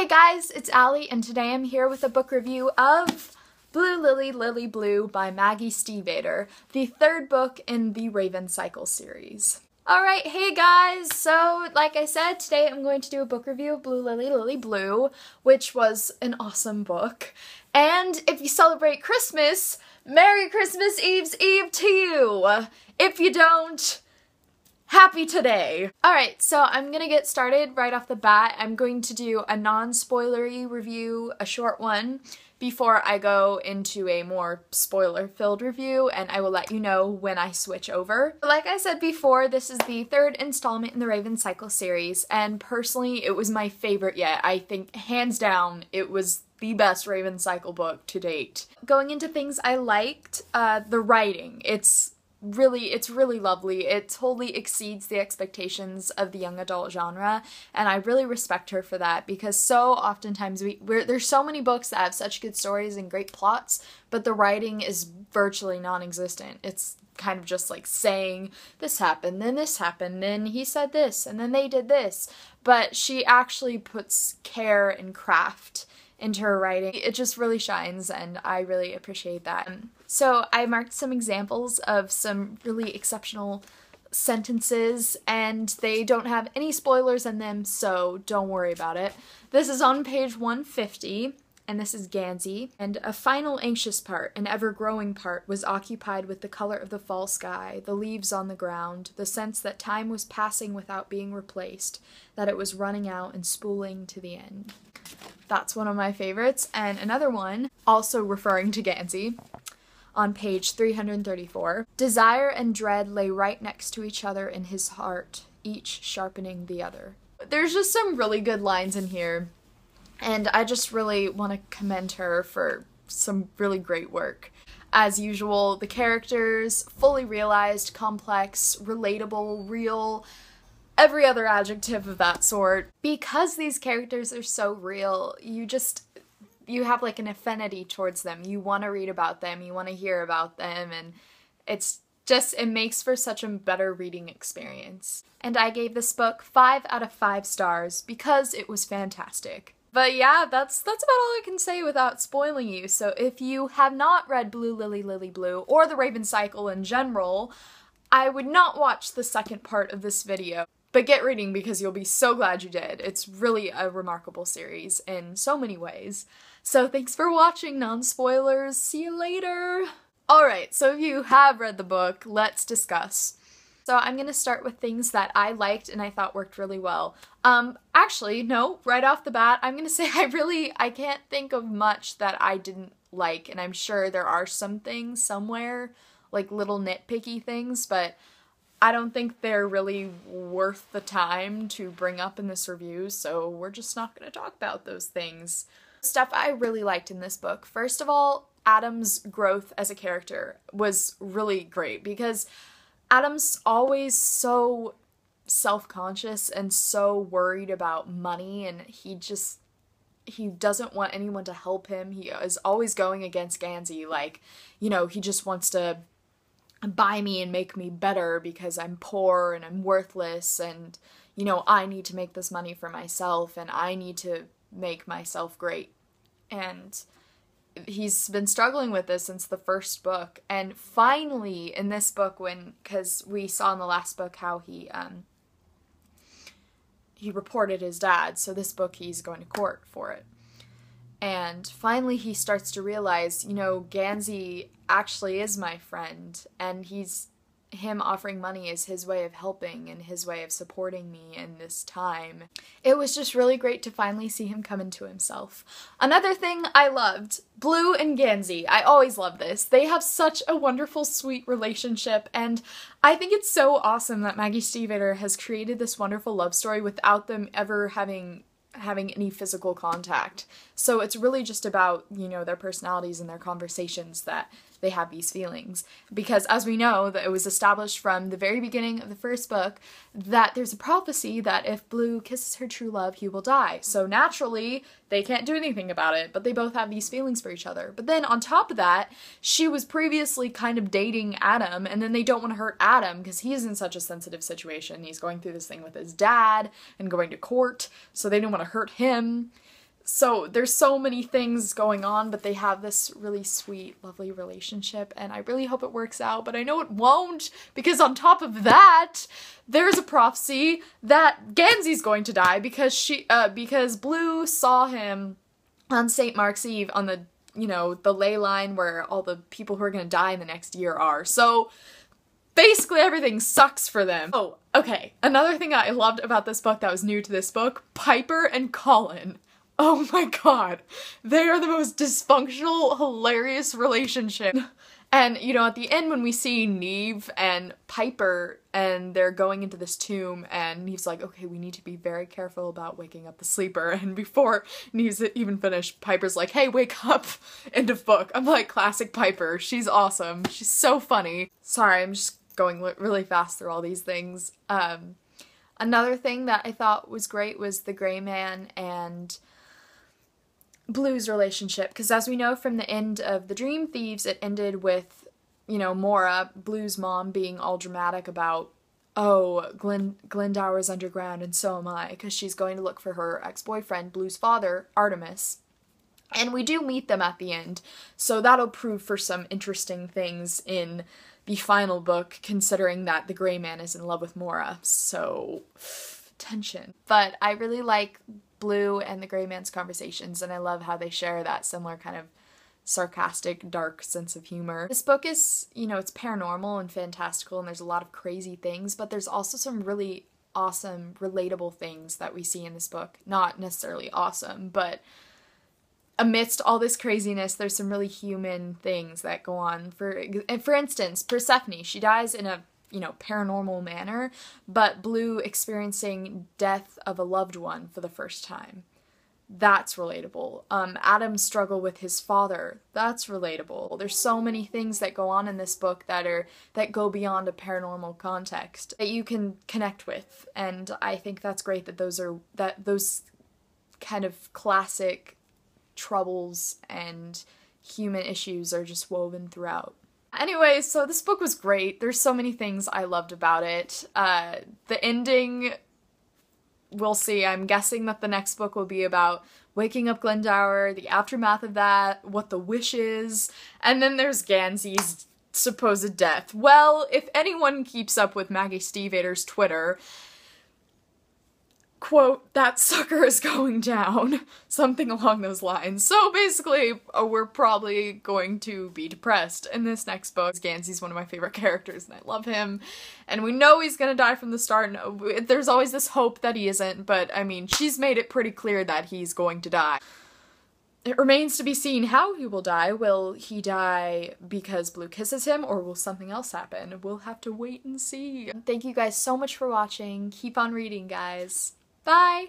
guys, it's Allie, and today I'm here with a book review of Blue Lily, Lily Blue by Maggie Stiefvater, the third book in the Raven Cycle series. Alright, hey guys, so like I said, today I'm going to do a book review of Blue Lily, Lily Blue, which was an awesome book. And if you celebrate Christmas, Merry Christmas Eve's Eve to you! If you don't, happy today! Alright, so I'm gonna get started right off the bat. I'm going to do a non-spoilery review, a short one, before I go into a more spoiler-filled review, and I will let you know when I switch over. Like I said before, this is the third installment in the Raven Cycle series, and personally, it was my favorite yet. I think, hands down, it was the best Raven Cycle book to date. Going into things I liked, the writing. It's really lovely. It totally exceeds the expectations of the young adult genre, and I really respect her for that, because so oftentimes there's so many books that have such good stories and great plots, but the writing is virtually non-existent. It's kind of just like saying, this happened, then he said this, and then they did this, but she actually puts care and craft into her writing. It just really shines, and I really appreciate that. So I marked some examples of some really exceptional sentences, and they don't have any spoilers in them, so don't worry about it. This is on page 150, and this is Gansey. And a final anxious part, an ever-growing part, was occupied with the color of the fall sky, the leaves on the ground, the sense that time was passing without being replaced, that it was running out and spooling to the end. That's one of my favorites. And another one, also referring to Gansey, on page 334. Desire and dread lay right next to each other in his heart, each sharpening the other. There's just some really good lines in here, and I just really want to commend her for some really great work. As usual, the characters, fully realized, complex, relatable, real, every other adjective of that sort. Because these characters are so real, you have like an affinity towards them. You want to read about them, you want to hear about them, and it makes for such a better reading experience. And I gave this book 5 out of 5 stars because it was fantastic. But yeah, that's about all I can say without spoiling you. So if you have not read Blue Lily, Lily Blue, or the Raven Cycle in general, I would not watch the second part of this video. But get reading, because you'll be so glad you did. It's really a remarkable series in so many ways. So thanks for watching, non-spoilers. See you later! Alright, so if you have read the book, let's discuss. So I'm gonna start with things that I liked and I thought worked really well. Actually, no, right off the bat, I'm gonna say I can't think of much that I didn't like, and I'm sure there are some things somewhere, like little nitpicky things, but I don't think they're really worth the time to bring up in this review, so we're just not going to talk about those things. Stuff I really liked in this book. First of all, Adam's growth as a character was really great, because Adam's always so self-conscious and so worried about money, and he doesn't want anyone to help him. He is always going against Gansey, like, you know, he just wants to buy me and make me better because I'm poor and I'm worthless, and, you know, I need to make this money for myself and I need to make myself great. And he's been struggling with this since the first book, and finally in this book, because we saw in the last book how he reported his dad, so this book he's going to court for it. And finally he starts to realize, you know, Gansey actually is my friend, and him offering money is his way of helping and his way of supporting me in this time. It was just really great to finally see him come into himself. Another thing I loved, Blue and Gansey. I always love this. They have such a wonderful, sweet relationship, and I think it's so awesome that Maggie Stiefvater has created this wonderful love story without them ever having any physical contact. So it's really just about, you know, their personalities and their conversations that they have these feelings. Because as we know, that it was established from the very beginning of the first book that there's a prophecy that if Blue kisses her true love, he will die. So naturally, they can't do anything about it, but they both have these feelings for each other. But then on top of that, she was previously kind of dating Adam, and then they don't want to hurt Adam because he's in such a sensitive situation. He's going through this thing with his dad and going to court, so they don't want to hurt him. So there's so many things going on, but they have this really sweet, lovely relationship, and I really hope it works out, but I know it won't, because on top of that, there's a prophecy that Gansy's going to die because Blue saw him on St. Mark's Eve on the, the ley line where all the people who are gonna die in the next year are. So basically everything sucks for them. Oh, okay. Another thing I loved about this book that was new to this book, Piper and Colin. Oh my god. They are the most dysfunctional, hilarious relationship. And, at the end when we see Neve and Piper and they're going into this tomb and Neve's like, okay, we need to be very careful about waking up the sleeper. And before Neve's even finished, Piper's like, hey, wake up. End of book. I'm like, classic Piper. She's awesome. She's so funny. Sorry, I'm just going really fast through all these things. Another thing that I thought was great was the Gray Man and Blue's relationship, because as we know from the end of The Dream Thieves, it ended with, Mora, Blue's mom, being all dramatic about, oh, Glendower's underground and so am I, because she's going to look for her ex-boyfriend, Blue's father, Artemis. And we do meet them at the end, so that'll prove for some interesting things in the final book, considering that the Gray Man is in love with Mora, so tension. But I really like Blue and the Gray Man's conversations, and I love how they share that similar kind of sarcastic, dark sense of humor. This book is, it's paranormal and fantastical, and there's a lot of crazy things, but there's also some really awesome, relatable things that we see in this book. Not necessarily awesome, but amidst all this craziness, there's some really human things that go on. For instance, Persephone, she dies in a paranormal manner, but Blue experiencing death of a loved one for the first time. That's relatable. Adam's struggle with his father, that's relatable. There's so many things that go on in this book that go beyond a paranormal context that you can connect with, and I think that's great that those kind of classic troubles and human issues are just woven throughout. Anyway, so this book was great. There's so many things I loved about it. The ending, we'll see. I'm guessing that the next book will be about waking up Glendower, the aftermath of that, what the wish is, and then there's Gansy's supposed death. Well, if anyone keeps up with Maggie Stiefvater's Twitter, quote, that sucker is going down. Something along those lines. So basically, we're probably going to be depressed in this next book. Gansy's one of my favorite characters and I love him. And we know he's gonna die from the start. And there's always this hope that he isn't, but I mean, she's made it pretty clear that he's going to die. It remains to be seen how he will die. Will he die because Blue kisses him, or will something else happen? We'll have to wait and see. Thank you guys so much for watching. Keep on reading, guys. Bye!